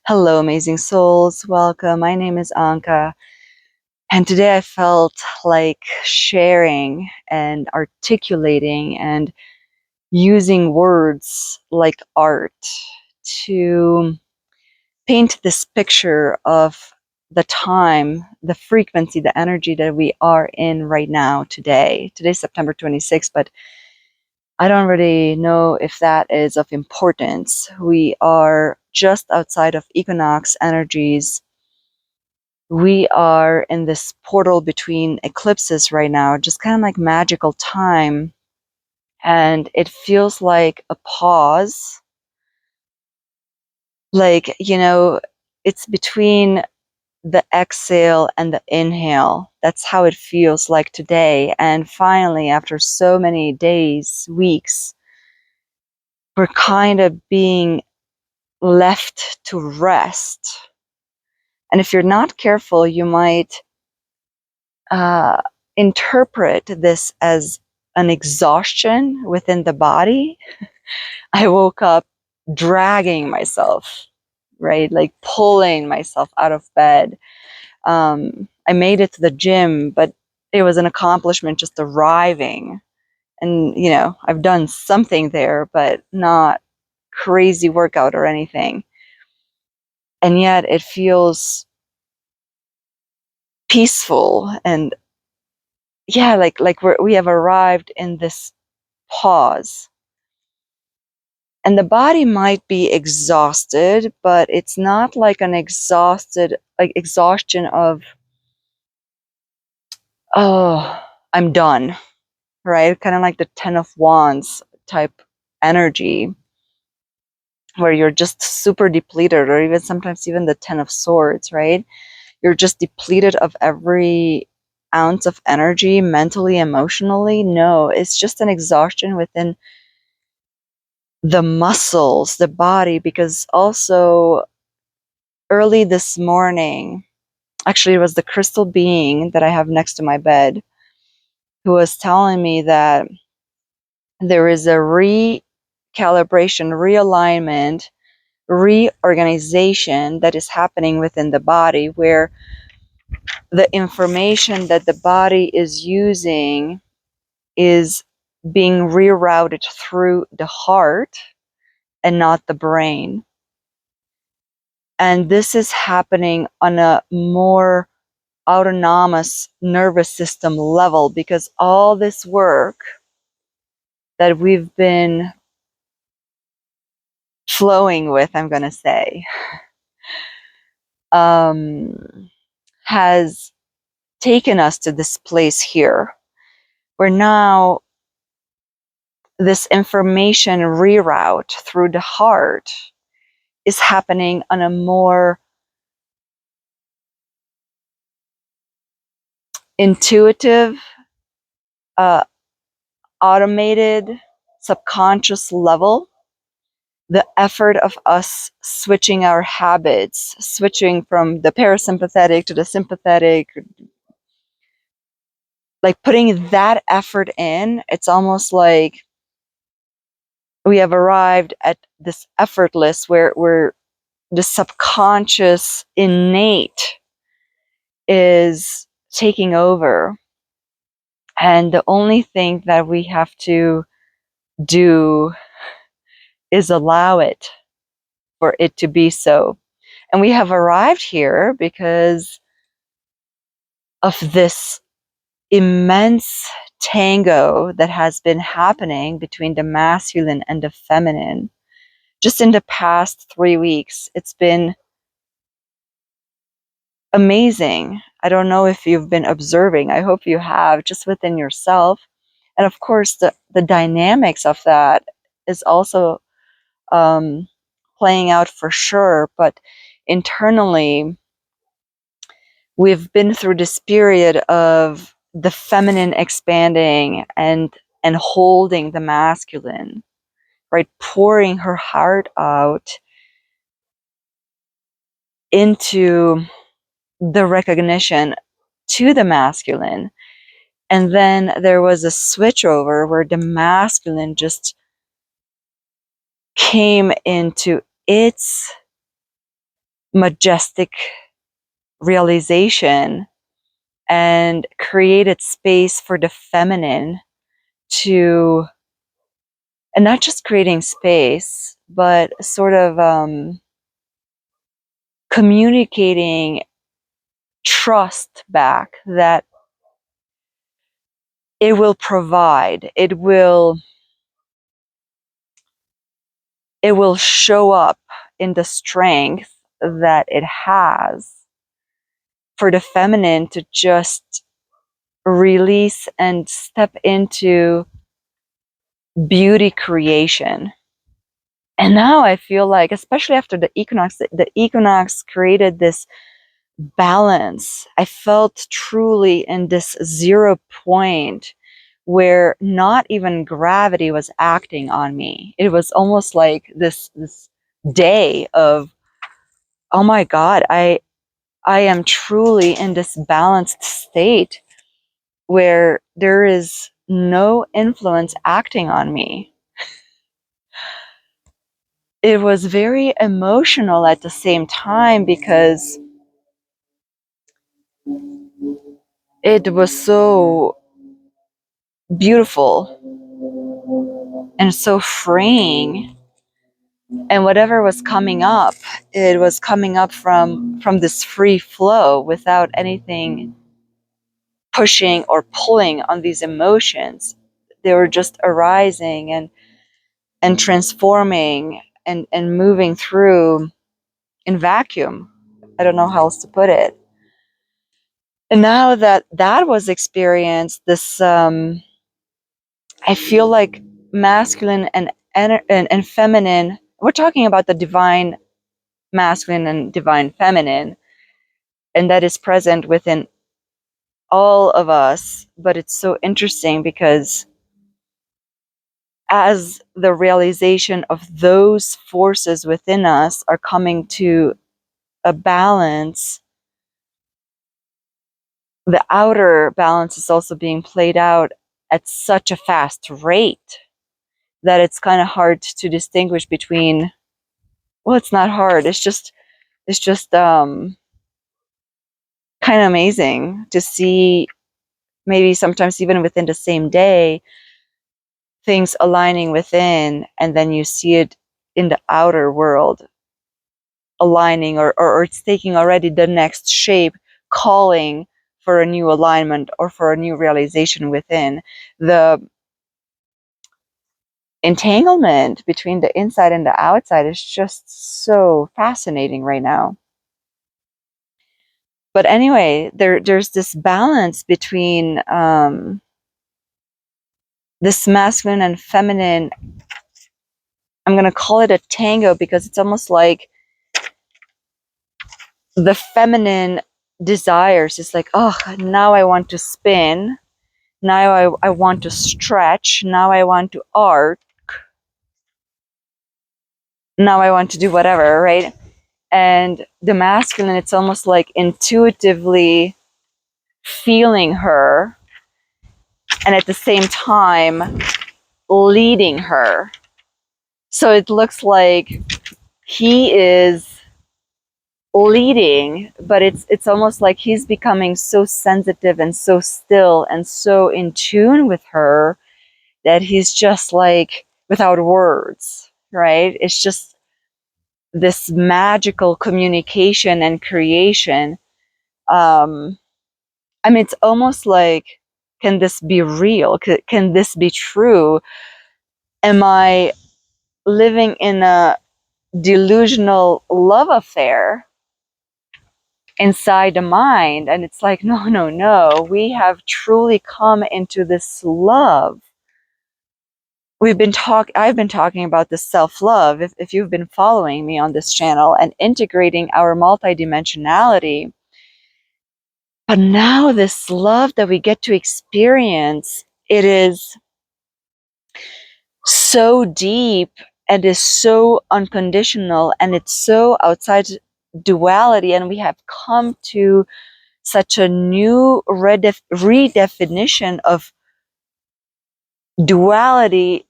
Hello, amazing souls. Welcome. My name is Anka, and today I felt like sharing and articulating and using words like art to paint this picture of the time, the frequency, the energy that we are in right now today. Today's September 26th, but I don't really know if that is of importance. We are just outside of equinox energies. We are in this portal between eclipses right now, just kind of like magical time. And it feels like a pause. Like, it's between the exhale and the inhale. That's how it feels like today. And finally, after so many days, weeks, we're kind of being left to rest. And if you're not careful, you might uh, interpret this as an exhaustion within the body. I woke up dragging myself, right? Like pulling myself out of bed. I made it to the gym, but it was an accomplishment just arriving. And, I've done something there, but not crazy workout or anything. And yet it feels peaceful and yeah, like we have arrived in this pause. And the body might be exhausted, but it's not like an exhaustion of, oh, I'm done, right? Kind of like the 10 of Wands type energy, where you're just super depleted, or even sometimes even the 10 of Swords, right? You're just depleted of every ounce of energy, mentally, emotionally. No, it's just an exhaustion within the muscles, the body, because also early this morning, actually, it was the crystal being that I have next to my bed who was telling me that there is a recalibration, realignment, reorganization that is happening within the body, where the information that the body is using is being rerouted through the heart and not the brain. And this is happening on a more autonomous nervous system level, because all this work that we've been flowing with, I'm going to say, has taken us to this place here where now this information reroute through the heart is happening on a more intuitive, uh, automated, subconscious level. The effort of us switching our habits, switching from the parasympathetic to the sympathetic, like putting that effort in, it's almost like we have arrived at this effortless where the subconscious innate is taking over. And the only thing that we have to do is allow it for it to be so. And we have arrived here because of this immense tango that has been happening between the masculine and the feminine. Just in the past 3 weeks, it's been amazing. I don't know if you've been observing. I hope you have, just within yourself. And of course, the dynamics of that is also playing out for sure. But internally, we've been through this period of the feminine expanding and holding the masculine, right? Pouring her heart out into the recognition to the masculine. And then there was a switch over where the masculine just came into its majestic realization and created space for the feminine to, and not just creating space, but sort of communicating trust back that it will provide, it will show up in the strength that it has for the feminine to just release and step into beauty creation. And now I feel like, especially after the equinox created this balance. I felt truly in this 0 point where not even gravity was acting on me. It was almost like this day of, oh my God, I am truly in this balanced state where there is no influence acting on me. It was very emotional at the same time because it was so beautiful and so freeing. And whatever was coming up, it was coming up from this free flow without anything pushing or pulling on these emotions. They were just arising and transforming and moving through in vacuum. I don't know how else to put it. And now that that was experienced, this I feel like masculine and feminine. We're talking about the divine masculine and divine feminine, and that is present within all of us. But it's so interesting because as the realization of those forces within us are coming to a balance, the outer balance is also being played out at such a fast rate that it's kind of hard to distinguish between, well, it's not hard, it's just kind of amazing to see, maybe sometimes even within the same day, things aligning within, and then you see it in the outer world aligning, or it's taking already the next shape, calling for a new alignment or for a new realization within. The entanglement between the inside and the outside is just so fascinating right now. But anyway, there's this balance between this masculine and feminine. I'm going to call it a tango because it's almost like the feminine desires is like, oh, now I want to spin. Now I want to stretch. Now I want to art. Now I want to do whatever, right? And the masculine, it's almost like intuitively feeling her and at the same time leading her. So it looks like he is leading, but it's almost like he's becoming so sensitive and so still and so in tune with her that he's just like without words, right? It's just this magical communication and creation. I mean, it's almost like, can this be real? Can this be true? Am I living in a delusional love affair inside the mind? And it's like, no, no, no. We have truly come into this love. I've been talking about this self-love, if you've been following me on this channel, and integrating our multidimensionality. But now this love that we get to experience, it is so deep and is so unconditional, and it's so outside duality, and we have come to such a new redefinition of duality,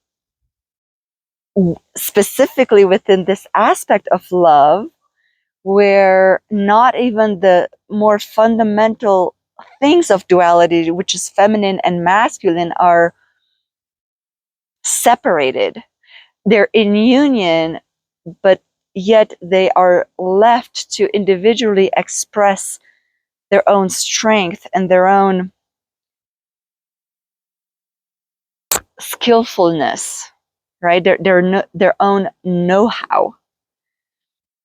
specifically within this aspect of love, where not even the more fundamental things of duality, which is feminine and masculine, are separated. They're in union, but yet they are left to individually express their own strength and their own skillfulness, right? Their own know-how,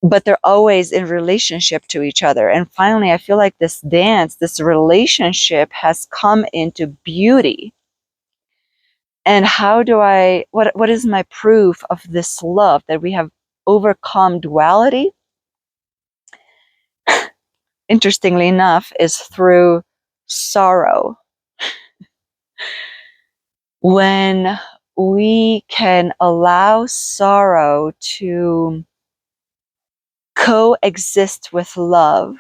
but they're always in relationship to each other. And finally, I feel like this dance, this relationship has come into beauty. And how do what is my proof of this love that we have overcome duality? Interestingly enough, is through sorrow. When we can allow sorrow to coexist with love,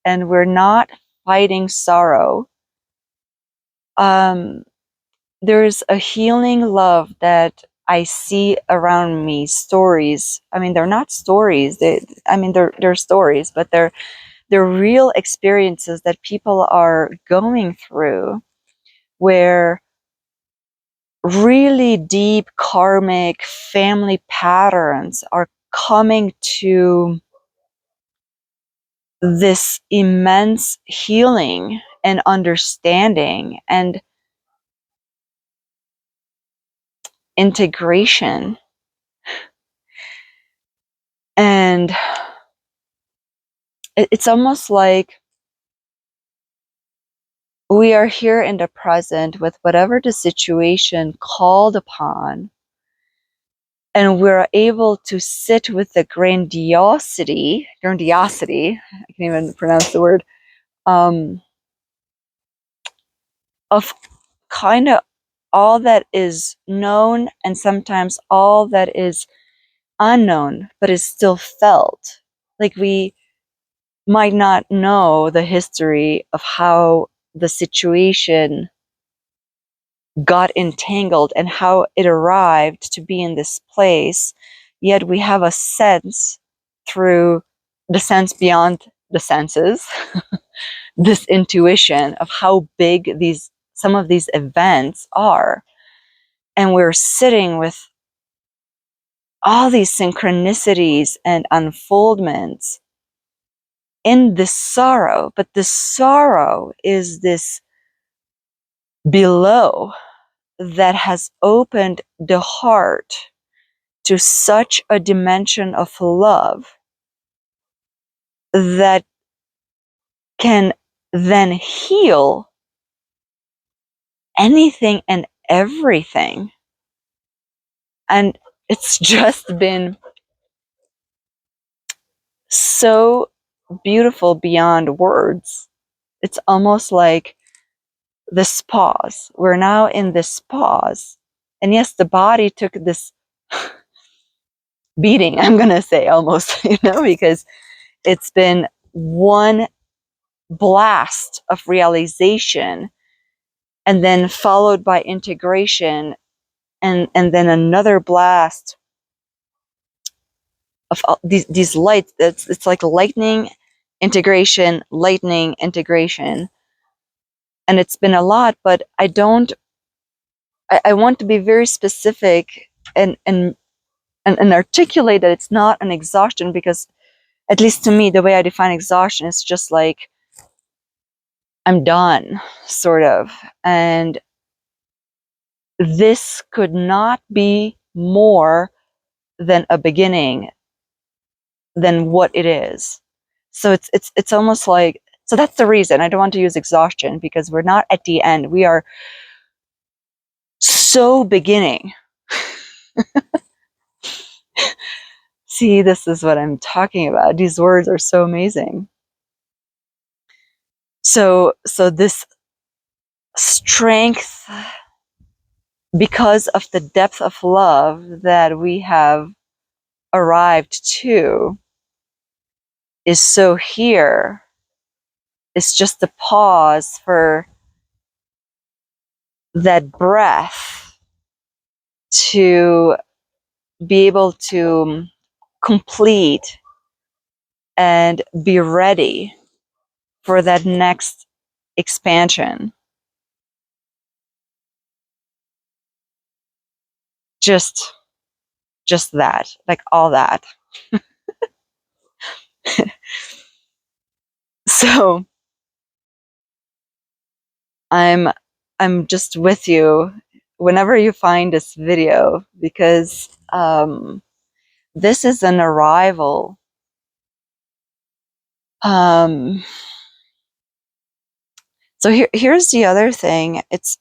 and we're not fighting sorrow, there's a healing love that I see around me. Stories. I mean, they're not stories. They're stories, but they're real experiences that people are going through, where really deep karmic family patterns are coming to this immense healing and understanding and integration. And it's almost like we are here in the present with whatever the situation called upon, and we're able to sit with the grandiosity, I can't even pronounce the word, of kind of all that is known and sometimes all that is unknown, but is still felt. Like we might not know the history of how the situation got entangled and how it arrived to be in this place, yet we have a sense through the sense beyond the senses, this intuition of how big some of these events are. And we're sitting with all these synchronicities and unfoldments in this sorrow, but the sorrow is this below that has opened the heart to such a dimension of love that can then heal anything and everything. And it's just been so beautiful beyond words. It's almost like this pause. We're now in this pause. And yes, the body took this beating, I'm going to say almost, because it's been one blast of realization and then followed by integration and then another blast of these lights. It's like lightning, integration. And it's been a lot, but I want to be very specific and articulate that it's not an exhaustion, because at least to me, the way I define exhaustion is just like, I'm done, sort of. And this could not be more than a beginning than what it is. So it's almost like, so that's the reason I don't want to use exhaustion, because we're not at the end. We are so beginning. See, this is what I'm talking about. These words are so amazing. So this strength, because of the depth of love that we have arrived to, is so here. It's just a pause for that breath to be able to complete and be ready for that next expansion. Just that, like all that. So I'm just with you whenever you find this video, because this is an arrival. So here's the other thing. It's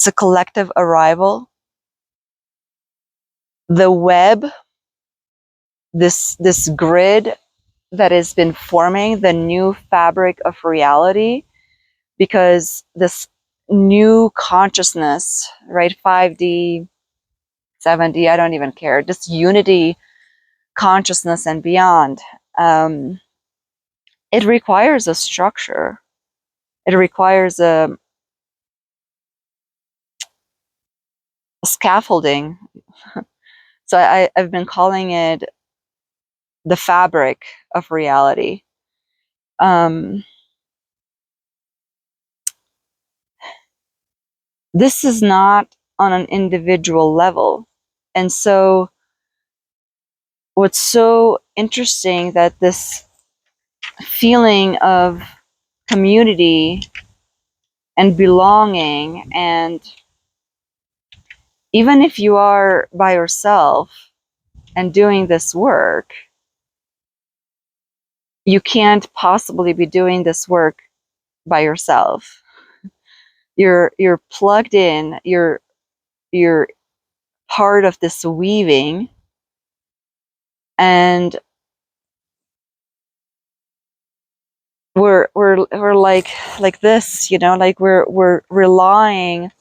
a collective arrival. The web, this grid that has been forming, the new fabric of reality, because this new consciousness, right? 5D, 7D, I don't even care. This unity consciousness and beyond. It requires a structure. It requires a scaffolding. So I've been calling it the fabric of reality. This is not on an individual level. And so what's so interesting, that this feeling of community and belonging, and even if you are by yourself and doing this work, you can't possibly be doing this work by yourself. You're plugged in, you're part of this weaving, and we're like this, you know, like we're relying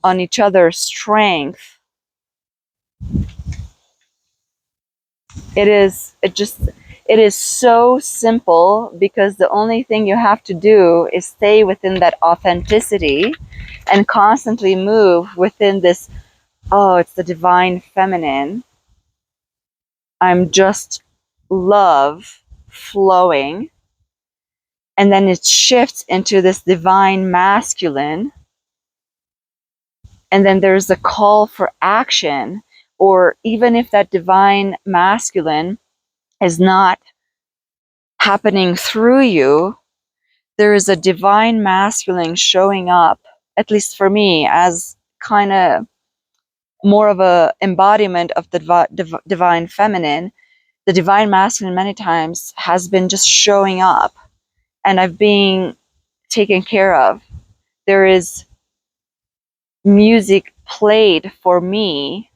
on each other's strength. It is so simple, because the only thing you have to do is stay within that authenticity and constantly move within this, oh, it's the divine feminine. I'm just love flowing. And then it shifts into this divine masculine. And then there's a call for action. Or even if that divine masculine is not happening through you, there is a divine masculine showing up, at least for me, as kind of more of a embodiment of the divine feminine. The divine masculine many times has been just showing up, and I've been taken care of. There is music played for me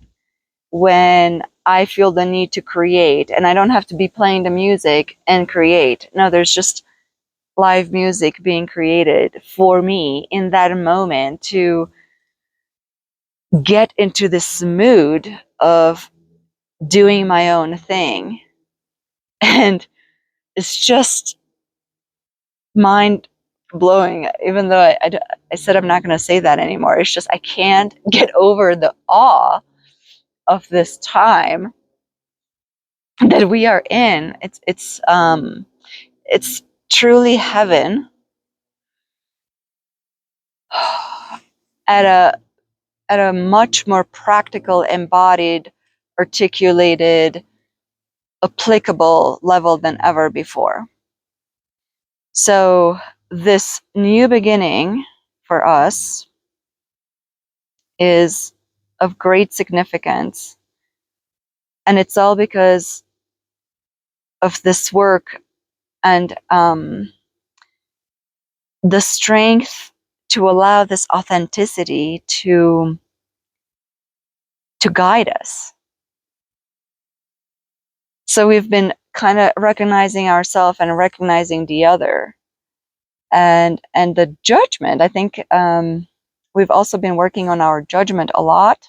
when I feel the need to create, and I don't have to be playing the music and create. No, there's just live music being created for me in that moment to get into this mood of doing my own thing. And it's just mind blowing, even though I said I'm not going to say that anymore. It's just I can't get over the awe of this time that we are in. It's truly heaven at a much more practical, embodied, articulated, applicable level than ever before. So this new beginning for us is of great significance, and it's all because of this work and the strength to allow this authenticity to guide us. So we've been kind of recognizing ourselves and recognizing the other, and the judgment. I think we've also been working on our judgment a lot,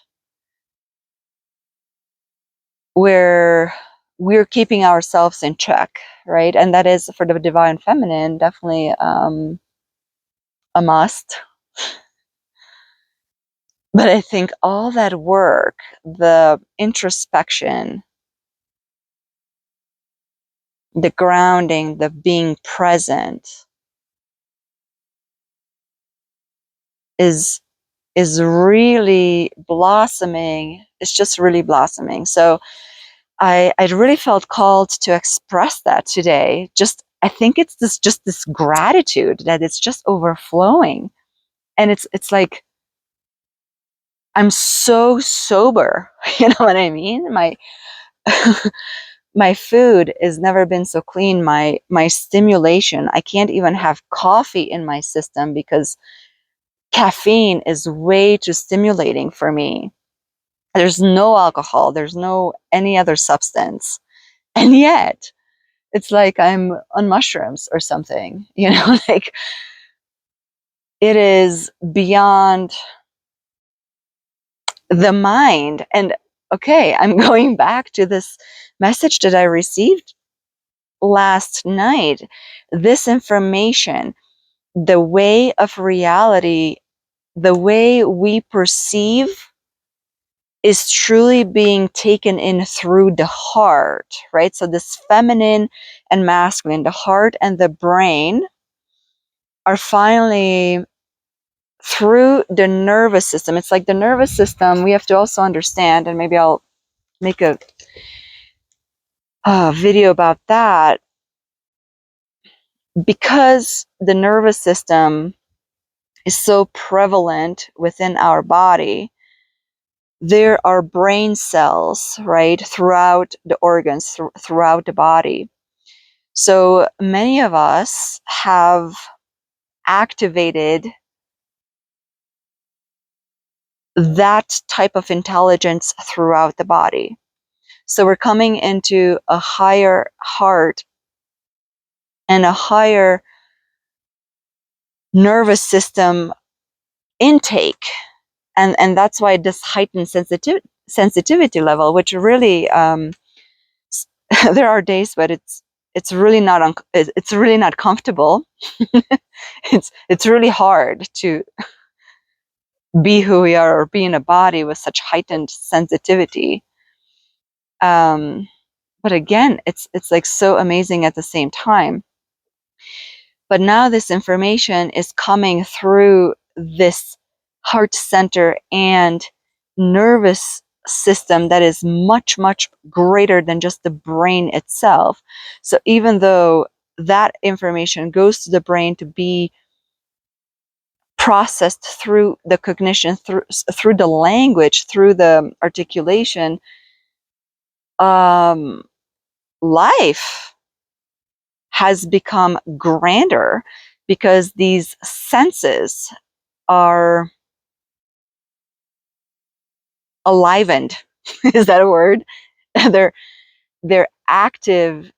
where we're keeping ourselves in check, right? And that is, for the divine feminine, definitely a must. But I think all that work, the introspection, the grounding, the being present is really blossoming. It's just really blossoming. So I really felt called to express that today. Just I think it's this gratitude that it's just overflowing. And it's like I'm so sober. You know what I mean? My food has never been so clean. My stimulation, I can't even have coffee in my system because caffeine is way too stimulating for me. There's no alcohol, there's no any other substance. And yet, it's like I'm on mushrooms or something, you know, like it is beyond the mind. And okay, I'm going back to this message that I received last night. This information, the way of reality, the way we perceive is truly being taken in through the heart, right? So this feminine and masculine, the heart and the brain are finally through the nervous system. It's like the nervous system, we have to also understand, and maybe I'll make a video about that, because the nervous system is so prevalent within our body. There are brain cells, right, throughout the organs, throughout the body. So many of us have activated that type of intelligence throughout the body. So we're coming into a higher heart and a higher nervous system intake. And that's why this heightened sensitivity level, which really, there are days, but it's really not it's really not comfortable. It's really hard to be who we are or be in a body with such heightened sensitivity. But again, it's like so amazing at the same time. But now this information is coming through this heart center and nervous system that is much, much greater than just the brain itself. So even though that information goes to the brain to be processed through the cognition, through the language, through the articulation, life has become grander because these senses are alivened. Is that a word? they're they're active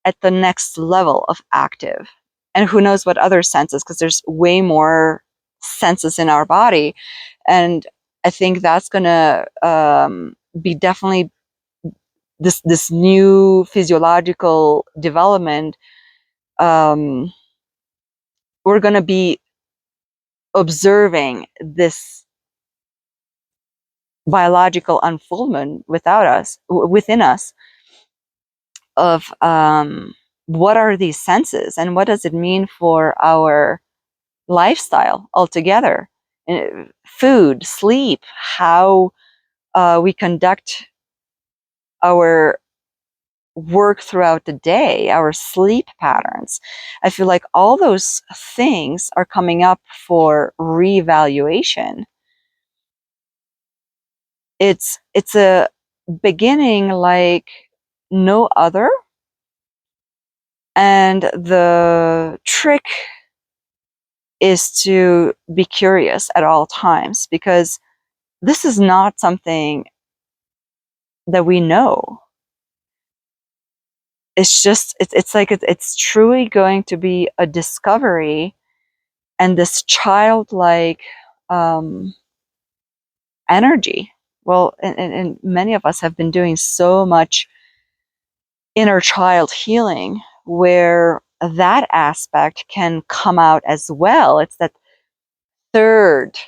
at the next level of active. And who knows what other senses, because there's way more senses in our body. And I think that's gonna be definitely this new physiological development. We're gonna be observing this biological unfoldment within us, of what are these senses and what does it mean for our lifestyle altogether. Food, sleep, how we conduct our work throughout the day, our sleep patterns. I feel like all those things are coming up for reevaluation. It's a beginning like no other. And the trick is to be curious at all times, because this is not something that we know. It's like it's truly going to be a discovery, and this childlike energy. Well, and many of us have been doing so much inner child healing where that aspect can come out as well. It's that third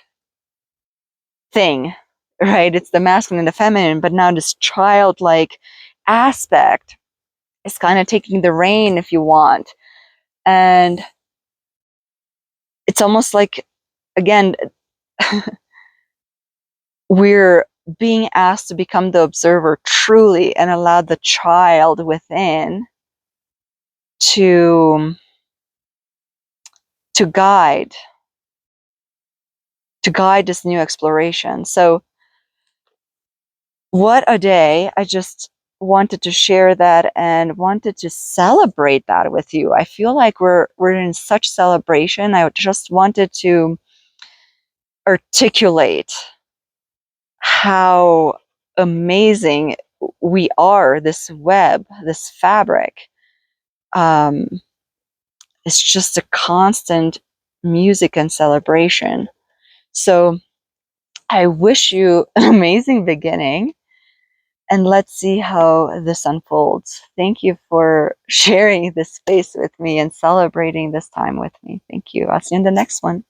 thing, right? It's the masculine and the feminine, but now this childlike aspect is kind of taking the reign, if you want. And it's almost like, again, we're being asked to become the observer truly and allow the child within to guide this new exploration. So what a day. I just wanted to share that and wanted to celebrate that with you. I feel like we're in such celebration. I just wanted to articulate how amazing we are, this web, this fabric. It's just a constant music and celebration. So I wish you an amazing beginning, and let's see how this unfolds. Thank you for sharing this space with me and celebrating this time with me. Thank you. I'll see you in the next one.